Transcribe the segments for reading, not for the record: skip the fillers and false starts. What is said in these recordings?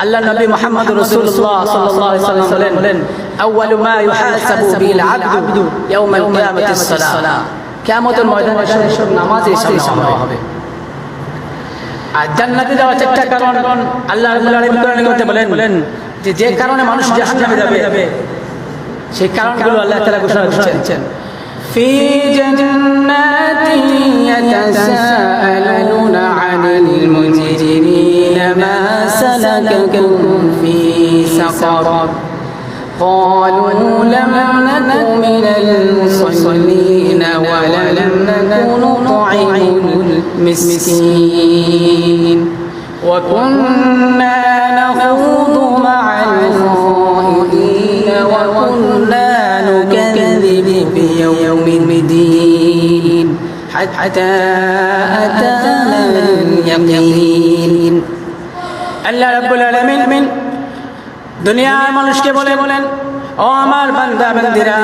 আল্লাহ নবী মুহাম্মদ রাসূলুল্লাহ সাল্লাল্লাহু আলাইহি ওয়াসাল্লাম বলেন, আউয়ালু মা ইউহাসাবু বিল আবদু ইয়াওমাল কিয়ামাতিস সালাহ। কিয়ামতের ময়দানে সব নামাজের সামনে হবে। আর জান্নাতে যাওয়ার একটা কারণ আল্লাহ রাব্বুল আলামিন কোরআনে বলেন যে কারণে মানুষ জাহান্নামে যাবে, সেই কারণগুলো আল্লাহ তাআলা ঘোষণা করেছেন। ফি জান্নাতিন ইয়াতাসাআলুনা আনিল মুজরিমিনা মা সালাকাকুম ফি সাকার قالوا لم نك من المصلين ولم نك نطعم المسكين وكنا نخوض مع الخائضين وكنا نكذب بيوم الدين حتى أتانا اليقين আল্লাহ রাব্বুল আলামিন দুনিয়ার মানুষকে বলেন, ও আমার বান্দা বান্দিরা,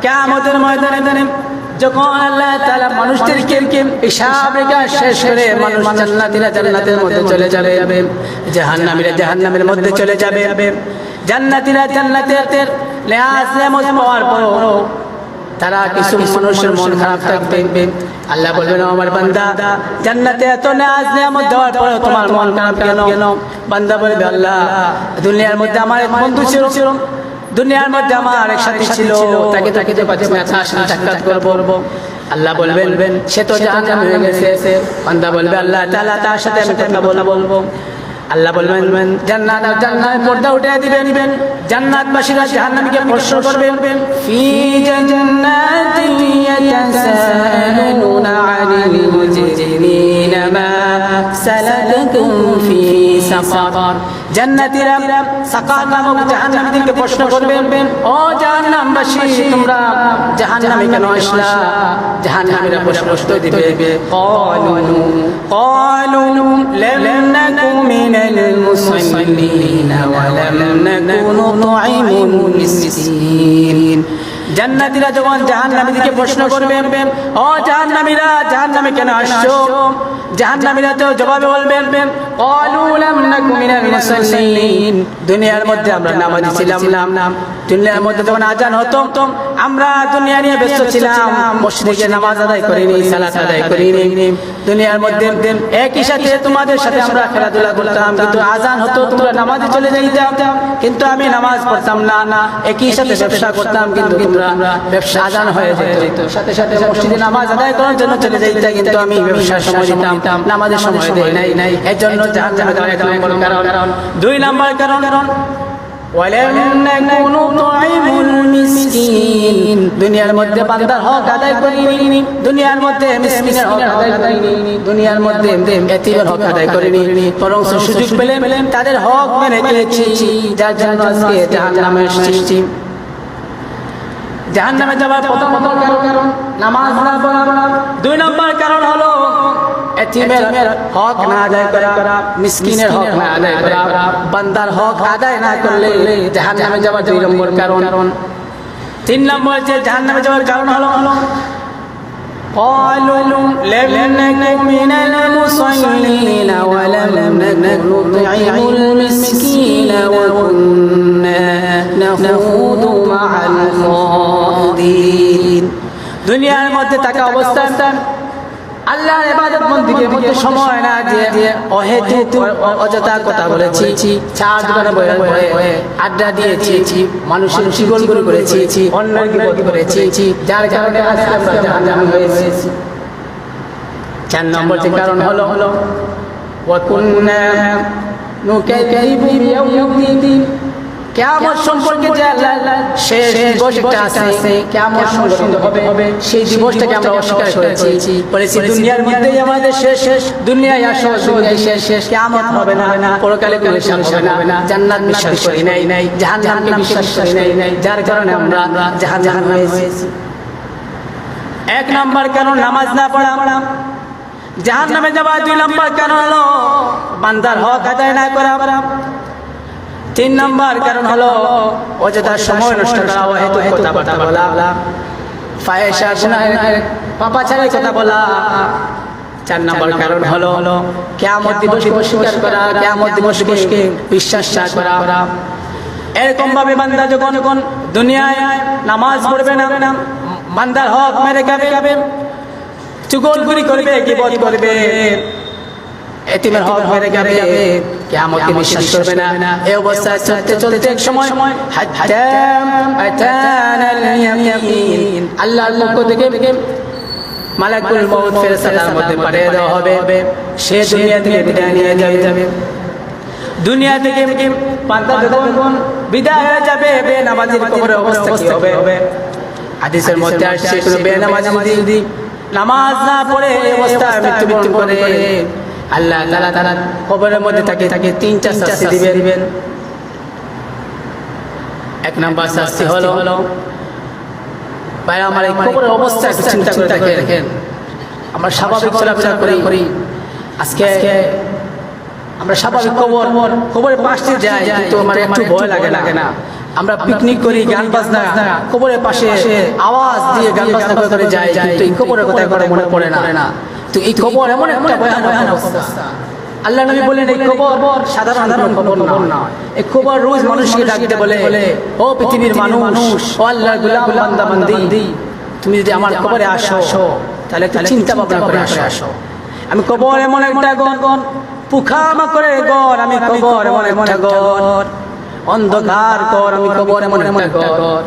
কিয়ামতের ময়দানে যখন আল্লাহ তাআলা মানুষদেরকে হিসাব নিকাশ শেষ করে মানুষ জান্নাতীরা জান্নাতের মধ্যে চলে যাবে, জাহান্নামীরা জাহান্নামের মধ্যে চলে যাবে, জান্নাতীরা জান্নাতের লিহাজ নেয়ামত পাওয়ার পরও তারা কিছু মানুষের মন খারাপ থাকবে। আল্লাহ বলবেন, আমার বান্দা, জান্নাতে এত নেয়াজ নেয়ামত দেওয়ার পরে তোমার মন খারাপ কেন? বান্দা বলবে, আল্লাহ, দুনিয়ার মধ্যে আমার এক বন্ধু ছিল, দুনিয়ার মধ্যে আমার এক সাথী ছিল, তাকে তো পাচ্ছি না, সাক্ষাৎ করব। আল্লাহ বলবেন, সে তো জাহান্নামে হয়ে গেছে। বান্দা বলবে, আল্লাহ তাআলা, তার সাথে আমি কথা বলবো। আল্লাহ বলবেন, জান্নাতের পর্দা উঠিয়ে দিবেন, জান্নাতবাসীরা জাহান্নামীকে প্রশ্ন করবেন, ফি জান্নাতিন ইয়াতাসাআলুনা আনিল মুজরিমিনা মা সালাকাকুম ফি সাকার। জান্নাতীরা সাকার নামক জাহান্নামীদেরকে প্রশ্ন করবেন, ও জাহান্নামবাসী, তোমরা জাহান্নামে কেন আসলা? জাহান্নামীরা প্রশ্ন দিবে, ক্বালু লাম নাকু মিনাল মুসাল্লিন ওয়া লাম নাকু নুতঈমুল মিসকিন। জান্নাতীরা যখন জাহান্নামীদেরকে প্রশ্ন করবেন, ও জাহান্নামীরা, জাহান্নামে কেন আসছো? জাহান্নামীরা তো জবাবে বলবেন, ক্বালু লাম নাকু মিনাল মুসাল্লিন, দুনিয়ার মধ্যে আমরা নামাজি ছিলাম না, দুনিয়ার মধ্যে যখন আজান হতো আমরা দুনিয়া নিয়ে ব্যস্ত ছিলাম, মসজিদে নামাজ আদায় করিনি, সালাত আদায় করিনি, দুনিয়ার মধ্যে একই সাথে তোমাদের সাথে আমরা খেলাধুলা করতাম, কিন্তু আজান হতো তোমরা নামাজে চলে যাইতাম, কিন্তু আমি নামাজ পড়তাম না, একই সাথে ব্যবসা করতাম, কিন্তু তোমরা ব্যবসা আজান হয়ে যেত, সাথে সাথে মসজিদে নামাজ আদায় করার জন্য চলে যাইতাম, কিন্তু আমি ব্যবসার সময় দিতাম, নামাজের সময় দেই নাই। এর জন্য জাহান্নামে যাওয়ার এক নম্বর কারণ। দুই নম্বর কারণ, ওয়ালাম নাকু নুতঈমুল মিসকিন, দুনিয়ার মধ্যে বান্দার হক আদায় করিনি, দুনিয়ার মধ্যে মিসকিনের হক আদায় করিনি, দুনিয়ার মধ্যে এতিমের হক আদায় করিনি, বরং সুযোগ পেলেন তাদের হক মেনে চলেছি, যার জন্য আজকে জাহান্নামের সৃষ্টি। জাহান্নামে যাওয়ার প্রথম কারণ নামাজ না পড়া। দুই নম্বর কারণ হলো এতিমের হক না আদায় করা, মিসকিনের হক না আদায় করা, বান্দার হক আদায় না করলে জাহান্নামে যাওয়ার দুই নম্বর কারণ। তিন নম্বর যে জাহান্নামে যাওয়ার কারণ হলো قالوا لم نك من المصلين ولم نك نطعم المسكين وكنا نخوض مع الخائضين। দুনিয়ার মধ্যে থাকা অবস্থায় আল্লাহর ইবাদত বন্দেগীর মধ্যে সময় না দিয়ে অহেতুক অযথা কথা বলেছি, চার দোকানে বসে আড্ডা দিয়েছি, মানুষের শিগলগুলো করেছি, অন্যের বিপদ করেছি, যার কারণে আজকে আমরা জাহান্নামে হয়েছি। চার নম্বর যে কারণ হলো ওয়া কুন্না নুকাযযিবু বিয়াউমিদ্দিন, কিয়ামত সম্পর্কে যে আল্লাহ শেষ দিবসটা আছে, কিয়ামত সম্পর্কে হবে, সেই দিবসটাকে আমরা অস্বীকার করেছি, বলেছি দুনিয়ার মধ্যেই আমাদের শেষ, দুনিয়ায় আসো, দুনিয়ায় শেষ, কিয়ামত হবে না, পরকালে কোনো হিসাব হবে না, জান্নাত বিশ্বাস করি নাই, জাহান্নামকে বিশ্বাস করি নাই, যার কারণে আমরা জাহান্নামে হয়েছি। এক নম্বর কারণ নামাজ না পড়া। জাহান্নামে যাওয়ার দুই নম্বর কারণ হলো বান্দার হক আদায় না করা। তিন নম্বর কারণ হলো অযথা সময় নষ্ট করা, অহেতুক কথাবার্তা বলা, ফাহিশা গুনাহ পাপাচারের কথা বলা। 4 নম্বর কারণ হলো কিয়ামত দিবসকে অস্বীকার করা, কিয়ামত দিবসকে বিশ্বাস না করা। এরকম ভাবে বান্দা যখন দুনিয়ায় নামাজ পড়বে না, বান্দার হক মেরে খাবে, চুগলখড়ি করবে, গীবত করবে, এতিমের হক মেরে খাবে, কিয়ামতকে বিশ্বাস করবে না। এই অবস্থায় চলতে চলতে এক সময় হাত্তা আতানাল ইয়াকিন, আল্লাহর পক্ষ থেকে মালাকুল মউত ফেরেশতার মধ্যে পাঠিয়ে দেওয়া হবে। সে দুনিয়া থেকে বিদায় নিয়ে যাবে। দুনিয়া থেকে বান্দা যখন বিদায় হয়ে যাবে, বেনামাজির কবরের অবস্থা কি হবে? হাদিসের মধ্যে আসছে কোন বেনামাজি যদি নামাজ না পড়ে এই অবস্থায় মৃত্যুবরণ করে, আল্লাহ তাআলা কবরের মধ্যে তাকে 3টা শাস্তি দিবেন। 1 নম্বর শাস্তি হলো, ভাই আমার এই কবরের অবস্থা একটু চিন্তা করে দেখেন। আমরা স্বাভাবিক চলাফেরা করি, আজকে আমরা স্বাভাবিক কবরের পাশে যাই, কিন্তু আমার একটু ভয় লাগে না। আমরা পিকনিক করি, গান বাজনা, কবরের পাশে আওয়াজ দিয়ে গান বাজনা করে যাই, কিন্তু এই কবরের কথা মনে পড়ে না। তো এই কবর এমন একটা ভয়ানক অবস্থা। আল্লাহ নবী বলেন এই কবর সাধারণ কবর না, এই কবর রোজ মানুষকে ডাকতে বলে, ও পৃথিবীর মানুষ, ও আল্লাহর গোলাম বান্দা বান্দি, তুমি যদি আমার কবরে আসো তাহলে চিন্তা ভাবনা করে আসো। আমি কবর এমন একটা ঘর, পোকামাকড়ের ঘর, আমি কবর এমন একটা ঘর, অন্ধকার ঘর, আমি কবর এমন একটা ঘর,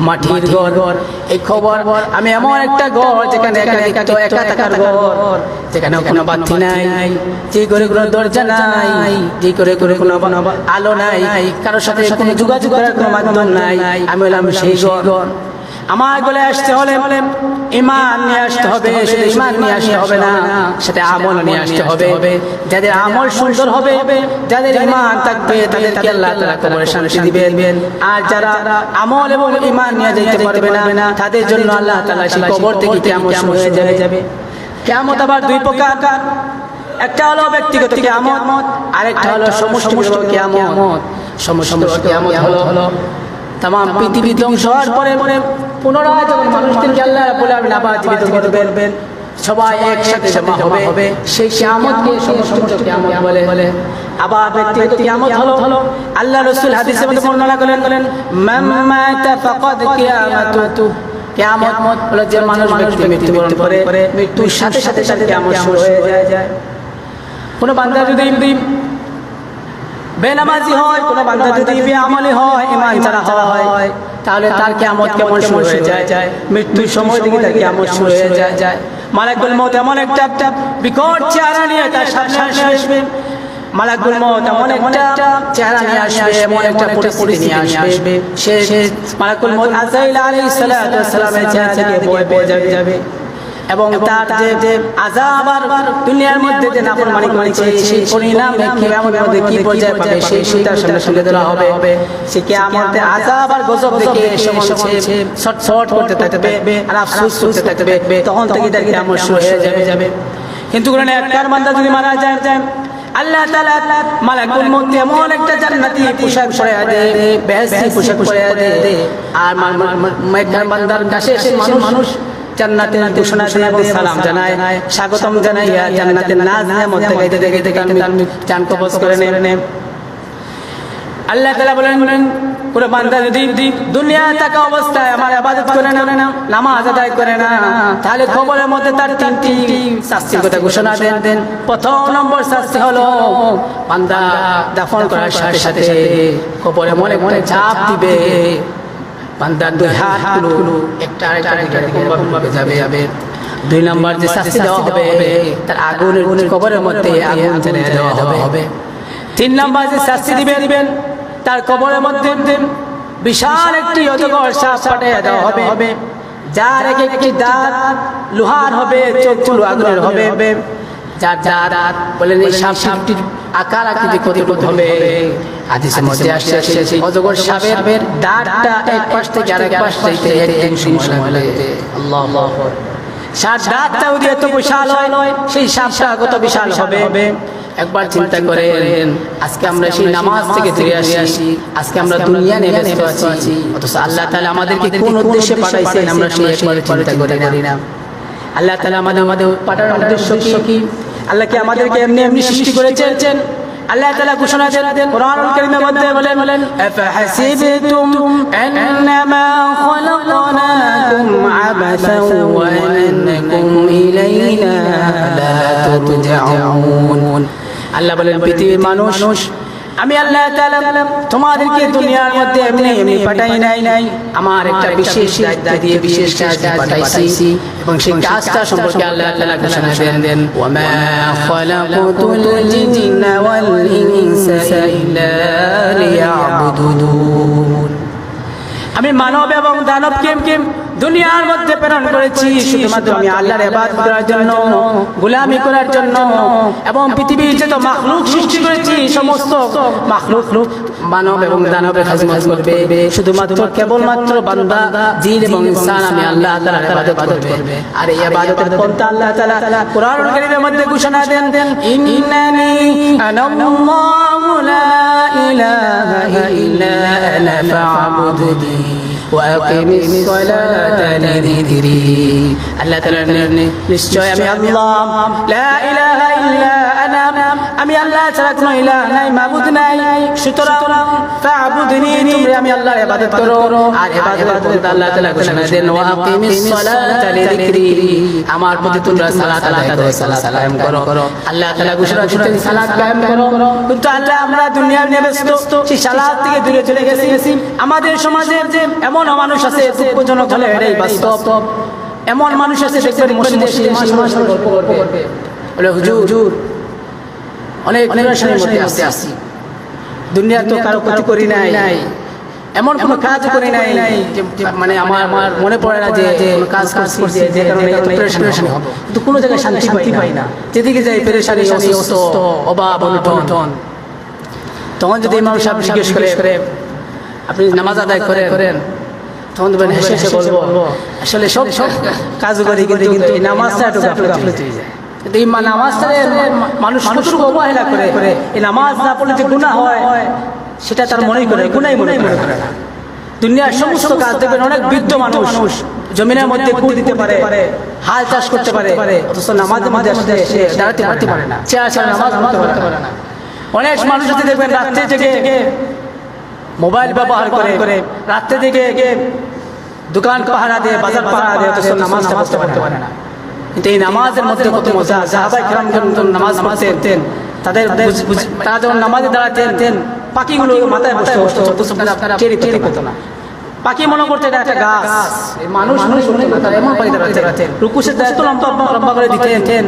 মাটির ঘর। এই খবর আমি এমন একটা ঘর যেখানে একা থাকার ঘর, যেখানে কোনো বাতি নাই, যে ঘরে কোনো দরজা নাই, যে ঘরে কোনো আলো নাই, কারোর সাথে কোনো যোগাযোগ করার কোনো মাধ্যম নাই। আমি হলাম সেই ঘর। আমার বলে আসতে হলে ঈমান নিয়ে আসতে হবে, শুধু ঈমান নিয়ে আসতে হবে না, সাথে আমল নিয়ে আসতে হবে। যাদের আমল সুন্দর হবে, যাদের ঈমান থাকবে, তাদেরকে আল্লাহ তাআলা কবরে শান্তি দিবেন। আর যারা আমল এবং ঈমান নিয়ে যেতে পারবে না, তাদের জন্য আল্লাহ তাআলা সেই কবর থেকে কিয়ামত শুরু হয়ে যাবে। কিয়ামত আবার 2 প্রকার, একটা হলো ব্যক্তিগত কিয়ামত, আরেকটা হলো সমষ্টিগত কিয়ামত। সমষ্টিগত কিয়ামত হলো তাম পৃথিবী ধ্বংস হওয়ার পরে পুনরায় যখন মানুষদেরকে আল্লাহ রাব্বুল আলামিন আবার জীবিত করবেন, সবাই একসাথে জমা হবে, সেই কিয়ামতকে সমষ্টিগত কিয়ামত বলে। আবার ব্যক্তিগত কিয়ামত হলো আল্লাহ রাসূল হাদিসের মধ্যে বর্ণনা করেন, মান মাতা ফাকাদ কিয়ামাতু, কিয়ামত হলো যে মানুষ মৃত্যুবরণ করে, মৃত্যুর সাথে সাথে কিয়ামত শুরু হয়ে যায়। কোন বান্দা যদি বেনামাজি হয়, কোন বান্দা যদি বেআমলি হয়, ঈমান ছাড়া হয়, তাহলে তার কিয়ামত কেমন শুরু হয়ে যায়? মৃত্যুর সময় থেকে তার কিয়ামত শুরু হয়ে যায়। মালাকুল মউত এমন একটা বিকট চেহারা নিয়ে তার সামনে আসবে। মালাকুল মউত এমন একটা চেহারা নিয়ে আসবে, এমন একটা পরিস্থিতি নিয়ে আসবে, সে মালাকুল মউত আজরাইল আলাইহিস সালাতু ওয়াস সালামের চেহারা থেকে ভয় পেয়ে যাবে। এবং তার যে আযাব আর দুনিয়ার মধ্যে যে নাফরমানি করেছে, সেই পরিণাম কিয়ামতের মধ্যে কি পর্যায়ে পাবে, সেই তার সামনে তুলে ধরা হবে। সে কিয়ামতে আযাব আর গজব দেখে সে ছটফট করতে থাকবে আর আফসোস করতে থাকবে, তখন থেকে তার কিয়ামত শুরু হয়ে যাবে। কিন্তু কোন একবার বান্দা যদি মারা যায়, আল্লাহ তাআলা মালাকুল মউত এমন একটা জান্নাতি পোশাক পরিয়ে দেয়, বেহেশতি পোশাক পরিয়ে দেয়, আর একবার বান্দার কাছে এসে মানুষ জান্নাতের ঘোষণা দিয়ে এবং সালাম জানায়, স্বাগতম জানাইয়া জান্নাতের নাজ নেয়ামত গাইতে গাইতে জান কবজ করে নেন। আল্লাহ তাআলা বলেন, কোন বান্দা যদি দুনিয়া থাকা অবস্থায় আমার ইবাদত করে না, নামাজ আদায় করে না, তাহলে কবরের মধ্যে তার 3টি শাস্তির কথা ঘোষণা দেন। প্রথম নম্বর শাস্তি হলো বান্দা দাফন করার সাথে সাথে কবরে মনে মনে চাপ দিবে, বান্দার 2 হাতগুলো একটা ভাবে যাবে। 2 নম্বর যে শাস্তি দেওয়া হবে, তার আগুনের কবরের মধ্যে আগুন জ্বালিয়ে দেওয়া হবে। 3 নম্বর যে শাস্তি দিবেন, তার কবরের মধ্যে বিশাল একটি অজগর সাপ পাঠিয়ে দেওয়া হবে, যার একটি দাঁত লোহার হবে, চোখগুলো আগুনের হবে, যার দাঁত বলেন এই সাপটির আকার আকৃতি কতটুকু হবে। হাদিসের মধ্যে আসছে অজগর সাপের দাঁতটা এক পাশ থেকে আরেক পাশ যাইতে একদিন সময় লাগে। আল্লাহু আকবার। সাপ দাঁতটা এত বিশাল হয়, সেই সাপটা কত বিশাল হবে। একবার চিন্তা করেন, আজকে আমরা সেই নামাজ থেকে ফিরে আসি, আজকে আমরা দুনিয়া নিয়ে ব্যস্ত আছি, অথচ আল্লাহ তাআলা আমাদেরকে কোন উদ্দেশ্যে পাঠাইছেন আমরা সেই একবার চিন্তা করি না। আল্লাহ তাআলা আমাদের পাঠানোর উদ্দেশ্য কি? আল্লাহ কি আমাদেরকে এমনি সৃষ্টি করেছেন? আল্লাহ তাআলা ঘোষণা দেন কোরআনুল কারীমের মধ্যে বলেন আফাহাসিবতুম আন্নামা খালাকনাকুম আবাসাও ওয়া আন্নাকুম ইলাইনা লা তুরজাউন। আল্লাহ বলেন পৃথিবীর মানুষ, আমি আল্লাহ তাআলা তোমাদেরকে দুনিয়ার মধ্যে এমনি পাঠাই নাই, আমার একটা বিশেষ দায়িত্ব দিয়ে বিশেষ কাজ পাঠাইছি এবং সেই কাজটা সম্পর্কে আল্লাহ তাআলা ঘোষণা দেন ওয়া মা খালাকুতুল জিন্না ওয়াল ইনসা ইল্লা লিয়াবুদুন। আমি মানব এবং দানবকে দুনিয়ার মধ্যে প্রেরণ করেছি শুধুমাত্র আমি আল্লাহর ইবাদত করার জন্য, গোলামি করার জন্য, এবং পৃথিবীর যত মাখলুক সৃষ্টি করেছি সমস্ত মাখলুক মানব এবং দানবের খিদমত করবে, শুধুমাত্র কেবলমাত্র বান্দা জিন এবং ইনসান আমি আল্লাহ তাআলার ইবাদত করবে। আর এই ইবাদতের পন্থা আল্লাহ তাআলা কোরআনুল কারীমের মধ্যে ঘোষণা দেন ইন্নানি আনাল্লাহু লা ইলাহা ইল্লা আনা ফা'বুদনি ওয়াকিমিস সালাতা লিযিকরি। আল্লাহ তাআলা নিশ্চয় আমি আল্লাহ, লা ইলাহা ইল্লা আনা, আমি আল্লাহ ছাড়া কোনো ইলাহ নাই, মাবুদ নাই, সুতরাং ফা'বুদনি, তোমরা আমি আল্লাহর ইবাদত করো। আর ইবাদতের পন্থা আল্লাহ তাআলা ঘোষণা দেন ওয়াকিমিস সালাতা লিযিকরি, আমার প্রতি তোমরা সালাত আদায় করো, সালাত কায়েম করো। আল্লাহ তাআলা ঘোষণা করতেন সালাত কায়েম করো, কিন্তু আল্লাহ আমরা দুনিয়ার নিয়ে ব্যস্ত, সেই সালাত থেকে দূরে চলে গেছি। আমাদের সমাজে যে এমন মানুষ আছে দুঃখজনক হলে এটাই বাস্তব, এমন মানুষ আছে দেখবেন মসজিদে এসে গল্প করবে, বলে হুজুর অনেক পেরেশানির মধ্যে আছি, দুনিয়ার তো কারো ক্ষতি করি নাই, এমন কোনো কাজ করি নাই যে মানে আমার মনে পড়ে না যে কাজ করছি যে কারণে এত পেরেশানি হবো, কিন্তু কোনো জায়গায় শান্তি পাই না, যেদিকে যাই পেরেশানি, অসুস্থ, অভাব, অনটন। তখন যদি ইমাম সাহেব জিজ্ঞেস করে আপনি নামাজ আদায় করেন, তখন বলেন হেসে বলবো আসলে সব কাজ করি, কিন্তু এই নামাজটা একটু গাফলতি হয়ে যায়। কিন্তু এই নামাজটা মানুষ কতটুকু অবহেলা করে, এই নামাজ না পড়লে যে গুনাহ হয় সেটা তার মনে করে, গুনাই মনে করে না। দুনিয়ার সমস্ত কাজ দেখবেন অনেক বৃদ্ধ মানুষ জমিনের মধ্যে কূপ দিতে পারে, হাল চাষ করতে পারে, অথচ নামাজের মধ্যে আসলে সে দাঁড়াতে পারে না, চেয়ার ছাড়া নামাজ পড়তে পারে না। অনেক মানুষ দেখবেন রাত্রে জেগে মোবাইল ব্যবহার করে, রাত্রে জেগে দোকান পাহারা দিয়ে, বাজার পাহারা দিয়ে, অথচ নামাজ পড়তে পারে না। কিন্তু এই নামাজের মধ্যে কত মজা। সাহাবায়ে কেরাম যখন নামাজ পড়তেন, তারা যখন নামাজে দাঁড়াতেন, পাখিগুলো মাথায় বসে টেরি পেতো না। পাখি মনে করতে এটা একটা গাছ, মানুষ এমন পাখি দাঁড়াতেন, রুকুশের দায়িত্ব লম্বা করে দিতেন।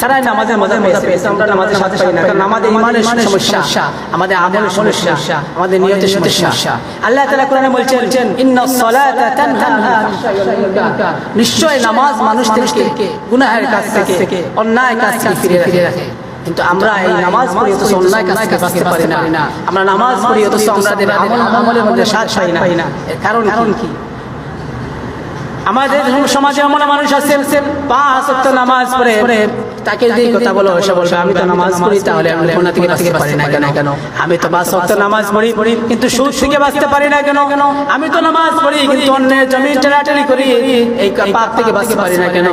তারাই নামাজের মজা পেয়েছে, আমরা নামাজের সাথে পাই না, কারণ আমাদের ইমানের সমস্যা, আমাদের আমলের সমস্যা, আমাদের নিয়তের সমস্যা। আল্লাহ তাআলা কোরআনে বলছেন ইন্নাস সালাতা তানহা আনিল ফাহশাই ওয়াল মুনকার, নিশ্চয় নামাজ মানুষদেরকে গুনাহের কাজ থেকে, অন্যায় কাজ থেকে ফিরিয়ে রাখে। কিন্তু আমরা এই নামাজ পড়ি অথচ অন্যায় কাজ থেকে বাঁচতে পারি না, আমরা নামাজ পড়ি অথচ আমাদের আমলের মধ্যে স্বাদ পাই না। এর কারণ কি? আমাদের সমাজে এমন মানুষ আছে 5 ওয়াক্ত নামাজ পড়ে, তাকে যদি কথা বলো সে বলবে আমি তো নামাজ পড়ি, তাহলে আমি গুনাহ থেকে বাঁচতে পারি না কেন? আমি তো 5 ওয়াক্ত নামাজ পড়ি কিন্তু সুদ থেকে বাঁচতে পারি না কেন? আমি তো নামাজ পড়ি কিন্তু অন্যের জমি টেরাটারি করি, এই পাপ থেকে বাঁচতে পারি না কেন?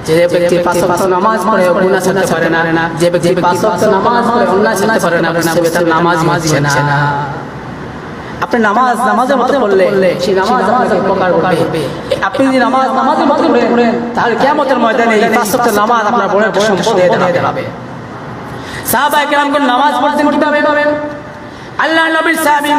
যে ব্যক্তি 5 ওয়াক্ত নামাজ পড়ে গুনাহ ছাড়তে পারে না, যে ব্যক্তি 5 ওয়াক্ত নামাজ পড়ে অন্যায় ছাড়তে পারে না, সে তার নামাজ হচ্ছে না। আপনি নামাজের মতো পড়লে সেই নামাজ আপনাকে উপকার করবে। আপনি যদি নামাজের মতো পড়েন তাহলে কিয়ামতের ময়দানে এই 5 ওয়াক্ত নামাজ আপনার বড় একটা সম্পদ হয়ে দাঁড়াবে। সাহাবায়ে কেরামগণ নামাজ পড়তেন কিভাবে? আল্লাহর নবীর সাহাবী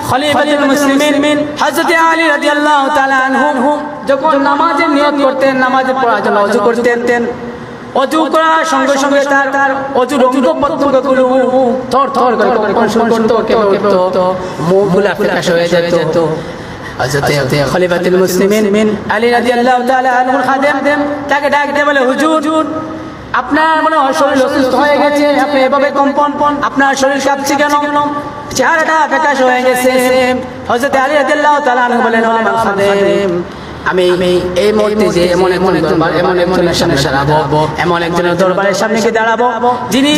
খলিফাতুল মুসলিমিন হযরত আলী রাদিয়াল্লাহু তাআলা আনহু যখন নামাজের নিয়ত করতেন, নামাজে পড়ার জন্য ওযু করতেন, ওযু করার সঙ্গে সঙ্গে তার ওযুর অঙ্গ প্রত্যঙ্গগুলো থরথর করে কম্পন করতো, কেঁপে উঠতো, মুখগুলো ফিকাশ হয়ে যেত। হযরত খলিফাতুল মুসলিমিন আলী রাদিয়াল্লাহু তাআলা আনহুর খাদেম তাকে ডাক দিয়ে বলে হুজুর আপনার মনে হয় শরীর অসুস্থ হয়ে গেছে, আপনি এভাবে কম্পন, আপনার শরীর কাঁপছে কেন? চেহারাটা ফিকাশ হয়ে গেছে। হযরত আলী রাদিয়াল্লাহু তাআলা আনহু বলেন ও আমার খাদেম, আমি এই মুহূর্তে যে এমন একজনের দরবার, এমন একজনের সামনে দাঁড়াবো, এমন একজনের দরবারের সামনে গিয়ে দাঁড়াবো যিনি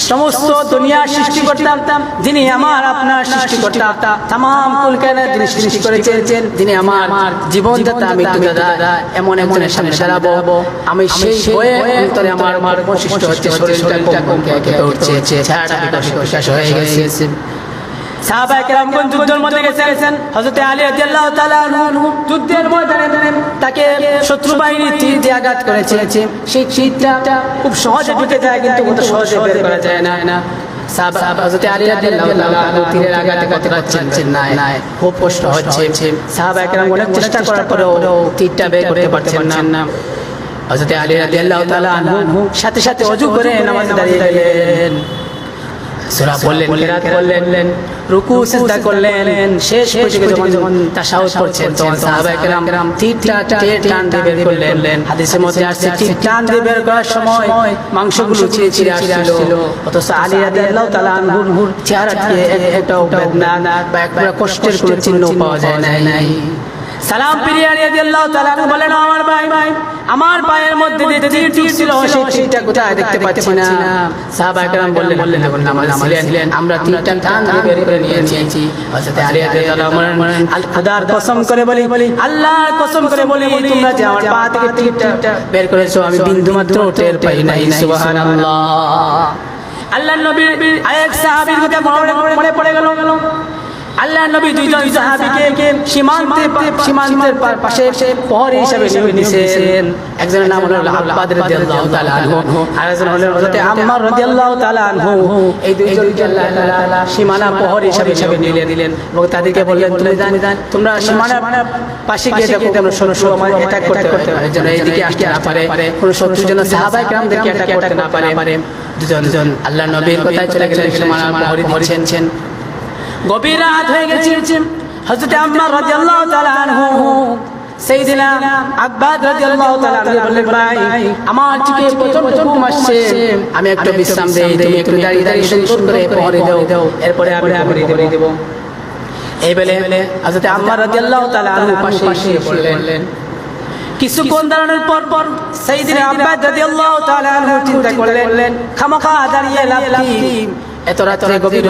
সমস্ত দুনিয়া সৃষ্টি করতাম, যিনি আমার আপনার সৃষ্টিকর্তা, তামাম কুল কায়নাত যিনি সৃষ্টি করেছেন, যিনি আমার জীবনদাতা, মৃত্যুদাতা, এমন একজনের সামনে দাঁড়াবো। আমি সেই হয়ে অন্তরে আমার বৈশিষ্ট্য হচ্ছে শরীরটা কমকে কেঁপে উঠছে, চেহারাটা বিকশ হয়ে গেছে। সাহাবায়ে কেরামগণ যুদ্ধের মধ্যে গেছেন। হযরত আলী রাদিয়াল্লাহু তাআলা আনহু যুদ্ধের ময়দানে তাকে শত্রু বাহিনী তীর দিয়ে আঘাত করেছে। সেই তীরটা খুব সহজে ঢুকে যায়, কিন্তু কত সহজে বের করা যায় না। সাহাবা হযরত আলী রাদিয়াল্লাহু তাআলা আনহু তীরের আঘাতে করতে পারছেন না, খুব কষ্ট হচ্ছে। সাহাবায়ে কেরাম অনেক চেষ্টা করার পরেও তীরটা বের করতে পারছেন না। হযরত আলী রাদিয়াল্লাহু তাআলা আনহু সাথে সাথে ওযু করে নামাজে দাঁড়িয়ে গেলেন, সূরা পড়লেন, কিরাত করলেন, রুকু সিজদা করলেন। শেষ পর্যন্ত যখন তাশাহুদ করছেন তখন সাহাবায়ে কেরাম তীরটা টান দিয়ে বের করলেন। হাদিসের মধ্যে আসছে তীর টান দিয়ে বের করার সময় মাংসগুলো ছিঁড়ে আসছিল, অথচ আলী রাদিয়াল্লাহু তাআলা আনহুর চেহারা থেকে একটাও বেদনা বা একটা কষ্টের কোনো চিহ্ন পাওয়া যায় নাই। সালাম ফিরিয়ে আলী রাদিয়াল্লাহু তাআলা আনহু বলেন, আমার ভাই, আমার পায়ের মধ্যে যে তীর ছিল সেই তীরটা কোথায় দেখতে পাচ্ছি না। সাহাবায়ে কেরাম বললেন, যখন নামাজ ছিলেন আমরা তীরটা টান দিয়ে বের করে নিয়েছি। হযরত আলী রাদিয়াল্লাহু তাআলা বলেন, খোদার কসম করে বলি, আল্লাহর কসম করে বলি, তোমরা যে আমার পা থেকে তীরটা বের করেছো আমি বিন্দু মাত্র টের পাই নাই। সুবহানাল্লাহ। আল্লাহর নবীর আরেক সাহাবীর কথা মনে পড়ে গেল। আল্লাহর নবী দুইজন সাহাবীকে সীমান্তের পাশে প্রহরী হিসেবে নিয়েছেন। একজনের নাম হলো আব্বাদ রাদিয়াল্লাহু তাআলা আনহু, আর একজন হলেন হযরত আম্মার রাদিয়াল্লাহু তাআলা আনহু। এই দুইজনকে আল্লাহ তাআলা সীমানা প্রহরী হিসেবে দিলেন এবং তাদেরকে বললেন, তোমরা সীমানার পাশে গিয়ে দেখো কোনো শত্রু আমার অ্যাটাক করতে পারে, যেন এইদিকে আসতে না পারে, কোনো শত্রু যেন সাহাবায়ে কেরামদেরকে অ্যাটাক করতে না পারে। দুজন আল্লাহর নবীর কথায় চলে গেলেন, সীমানার প্রহরী দিচ্ছেন। গভীর রাত হয়ে গেছে। হযরত আম্মার রাদিয়াল্লাহু তাআলা আনহু সাইয়েদনা আব্বাদ রাদিয়াল্লাহু তাআলা আনহু বললেন, ভাই আমার থেকে প্রচন্ড ঘুম আসছে, আমি একটু বিশ্রাম দেই, তুমি একটু দাঁড়িয়ে সুন্দর করে প্রহরী দাও, এরপরে আমি প্রহরী দেব। এই বলে হযরত আম্মার রাদিয়াল্লাহু তাআলা আনহু পাশে এসে পড়লেন। কিছুক্ষণ দাঁড়ানোর পর সাইয়েদনা আব্বাদ রাদিয়াল্লাহু তাআলা আনহু চিন্তা করলেন, খামাখা দাঁড়িয়ে লাভ কি, এত রাতে গভীর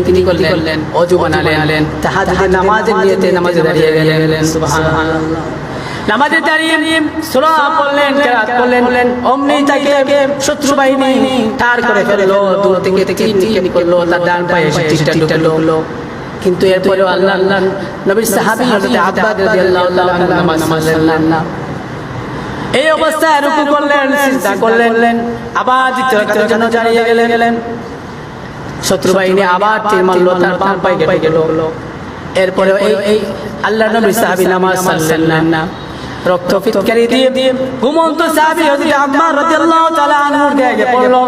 তিনি করলেন, ওযু বানালেন, তাহাজ্জুদের নামাজের নিয়তে নামাজে দাঁড়িয়ে গেলেন। সুবহানাল্লাহ। নামাজে দাঁড়িয়ে সূরা পড়লেন, কিরাত করলেন, অমনি তাকে শত্রু বাহিনী ঠার করে ফেললো, দূর থেকে তীর করলো, তার ডান পায়ে এসে তীরটা ঢুকলো। কিন্তু এরপরেও আল্লাহ নবীর সাহাবী হযরত আব্বাদ রাদিয়াল্লাহু তাআলা আনহু নামাজ পড়লেন না। এই অবস্থায় রুকু করলেন, সিজদা করলেন, আবার দ্বিতীয় রাকাতের জন্য দাঁড়িয়ে গেলেন। শত্রু বাহিনী আবার তীর মারলো, তার বাম পায়ে কেটে গেল। এরপরে এই আল্লাহর নবী সাহাবী নামাজ ছাড়লেন না, রক্ত ফিটকারি দিয়ে ঘুমন্ত সাহাবী হযরত আম্মার রাদিয়াল্লাহু তাআলা আনহুর গায়ে পড়লো।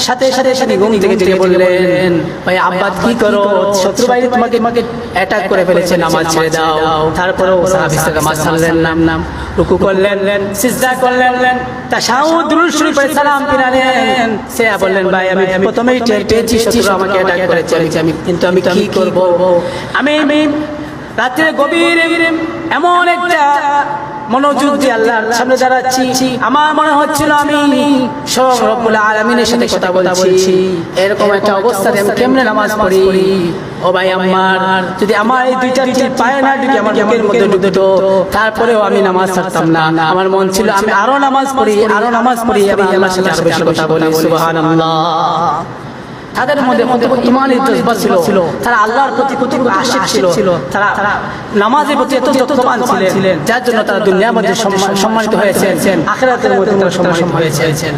সাথে সাথে ঘুম থেকে উঠে বললেন, ভাই আব্বাদ কি করো, শত্রু বাহিনী তোমাকে অ্যাটাক করে ফেলেছে, নামাজ ছেড়ে দাও। তারপরেও সাহাবী নামাজ ছাড়লেন না, রুকু করলেন, সিজদা করলেন, তাশাহুদ দুরূদ শরীফ পড়ে সালাম ফিরালেন। সে বললেন, ভাই আমি প্রথমেই টের পেয়েছি শত্রু আমাকে অ্যাটাক করেছে, কিন্তু আমি কি করব, আমি রাতে গভীর এমন একটা মনোযোগ দিয়ে আল্লাহর সামনে দাঁড়াচ্ছি, আমার মনে হচ্ছিল আমি স্বয়ং রব্বুল আলামিনের সাথে কথা বলছি। এরকম একটা অবস্থাতে আমি কেমনে নামাজ পড়ি? ও ভাই আমার, যদি আমার এই দুইটা তীর পায়ে না ঢুকে আমার বুকের মধ্যে ঢুকতো, তারপরেও আমি নামাজ ছাড়তাম না। আমার মন ছিল আমি আরো নামাজ পড়ি, আমি আল্লাহর সাথে আরো বেশি কথা বলি। সুবহানাল্লাহ। তাদের মধ্যে ঈমানের জজবা ছিল, তারা আল্লাহর প্রতি কত আশিক ছিল, তারা নামাজের প্রতি এত যত্নবান ছিলেন, যার জন্য তারা দুনিয়ার মধ্যে সম্মানিত হয়েছেন, আখিরাতের মধ্যে তারা সম্মানিত হয়েছেন।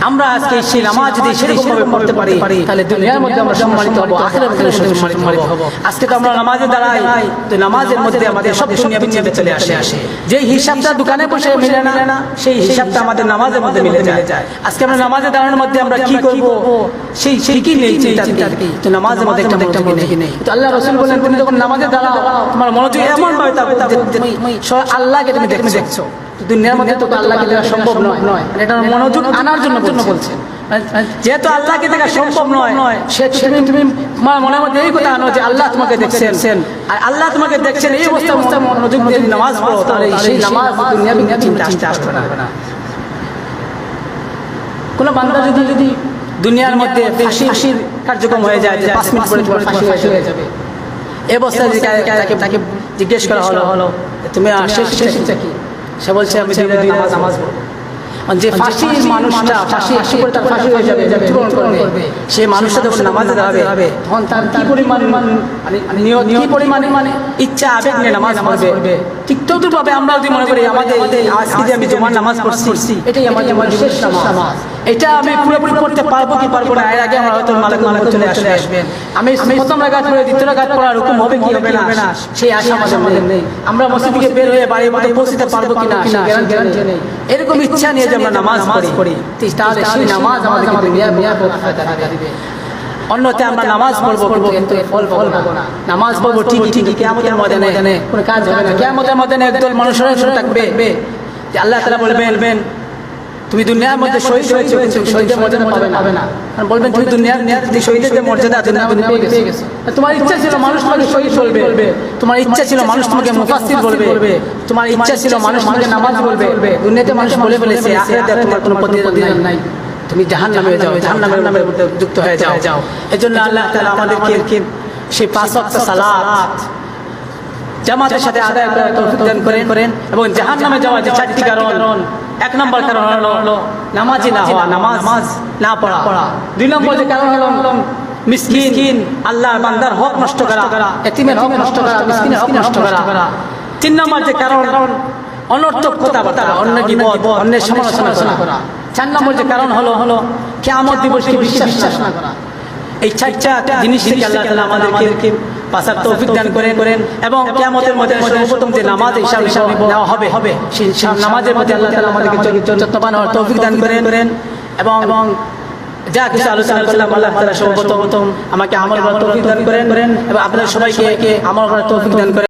আমরা আজকে সেই নামাজ যদি সেরকম ভাবে পড়তে পারি, তাহলে দুনিয়ার মধ্যে আমরা সম্মানিত হব, আখিরাতের মধ্যে সম্মানিত হব। আজকে তো আমরা নামাজে দাঁড়াই, তো নামাজের মধ্যে আমাদের সব দুনিয়াবি চিন্তা চলে আসে। যে হিসাবটা দোকানে বসে মিলে না, সেই হিসাবটা আমাদের নামাজের মধ্যে মিলে যায়। আজকে আমরা নামাজে দাঁড়ানোর মধ্যে আমরা কি করব, সেই কি নেই চিন্তা, তো নামাজের মধ্যে একটা মনোযোগ নেই। তো আল্লাহ রাসূল বলেন, তুমি যখন নামাজে দাঁড়াও তোমার মনোযোগ এমন ভাবে তুমি আল্লাহকে তুমি দেখছো। দুনিয়ার মধ্যে তো আল্লাহকে দেওয়া সম্ভব নয়, এটা মনোযোগ আনার জন্য বলছেন। যেহেতু আল্লাহকে দেখা সম্ভব নয়, সে তুমি তোমার মনের মধ্যে এই কথা আনো যে আল্লাহ তোমাকে দেখছেন, আর আল্লাহ তোমাকে দেখছেন এই অবস্থা মনোযোগ দিয়ে নামাজ পড়ো, তাহলে সেই নামাজ দুনিয়াবি চিন্তা আসতে না। কোনো বান্দা যদি দুনিয়ার মধ্যে ফাঁসির কার্যক্রম হয়ে যায়, যে 5 মিনিট পরে তোমার ফাঁসি হয়ে যাবে, এই অবস্থায় তাকে জিজ্ঞেস করা হলো তুমি শেষ কি, সে বলছে আমি নামাজ পড়বো। যে ফাঁসির মানুষটা ফাঁসি করে তার ফাঁসি হয়ে যাবে, মৃত্যুবরণ করবে, সেই মানুষটা যখন নামাজে দাঁড়াবে তখন তার কি পরিমাণে ইচ্ছা আবেগ নিয়ে নামাজ পড়বে। ঠিক তদ্রুপভাবে আমরা যদি মনে করি আমাদের আজকে যে আমি জুমার নামাজ পড়ছি এটাই আমার শেষ নামাজ, এটা আমি পুরোপুরি পড়তে পারবো কি পারবো না, এর আগে আমার হয়তো মালিক চলে আসবেন, আমি প্রথম রাকাত পড়ে দ্বিতীয় রাকাত পড়ার হুকুম হবে কি হবে না, সেই আশা আমাদের নেই। আমরা মসজিদ থেকে বের হয়ে বাড়ির মধ্যে পৌঁছতে পারবো কিনা গ্যারান্টি নেই। এরকম ইচ্ছা নিয়ে যে আমরা নামাজ পড়ি, তাহলে সেই নামাজ আমাদের দিবে। অন্যতে আমরা নামাজ পড়বো কিন্তু ফল পাবো না। নামাজ পড়বো ঠিকই কিয়ামতের ময়দানে কোনো কাজ হবে না। কিয়ামতের ময়দানে একদল মানুষেরা থাকবে যে আল্লাহ তাআলা বলবেন তুমি দুনিয়ার মধ্যে শহীদ হয়েছো কিন্তু শহীদের মর্যাদা পাবে না, কারণ বলবেন তুমি দুনিয়ার শহীদের যে মর্যাদা পেয়ে গেছো। তোমার ইচ্ছা ছিল মানুষ তোমাকে শহীদ বলবে, তোমার ইচ্ছা ছিল মানুষ তোমাকে মুফাসসির বলবে, তোমার ইচ্ছা ছিল মানুষ তোমাকে নামাজ বলবে, দুনিয়াতে মানুষ বলে ফেলেছে আখিরাতে তোমার কোনো প্রতিদান নাই, তুমি জাহান্নামে যাও, জাহান্নামের মধ্যে যুক্ত হয়ে যাও। এজন্য আল্লাহ তাআলা আমাদেরকে সেই 5 ওয়াক্ত সালাত জামাতের সাথে আদায় করার তৌফিক দান করেন, এবং জাহান্নামে যাওয়ার যে 4টি কারণ, 1 নম্বর কারণ হলো নামাজি না হওয়া, নামাজ না পড়া। 2 নম্বর যে কারণ হলো মিসকিন, আল্লাহর বান্দার হক নষ্ট করা, এতিমের হক নষ্ট করা, মিসকিনের হক নষ্ট করা। 3 নম্বর যে কারণ অনর্থক কথাবার্তা, অন্য গীবত, অন্যের সমালোচনা করা। 4 নম্বর যে কারণ হলো কিয়ামত দিবসকে বিশ্বাস না করা। এই 4টা জিনিস থেকে আল্লাহ তাআলা আমাদেরকে পাসার তৌফিক দান করেন, এবং কিয়ামতের মধ্যে সর্বপ্রথম যে নামাজ হিসাব নেওয়া হবে সেই নামাজের মধ্যে আল্লাহ তাআলা আমাদেরকে যত্নবান হওয়ার তৌফিক দান করেন, এবং যা কিছু আলোচনা করলাম আল্লাহ তাআলা সর্বপ্রথম আমাকে আমল করার তৌফিক দান করেন, এবং আপনাদের সবাইকে আমল করার তৌফিক দান করেন।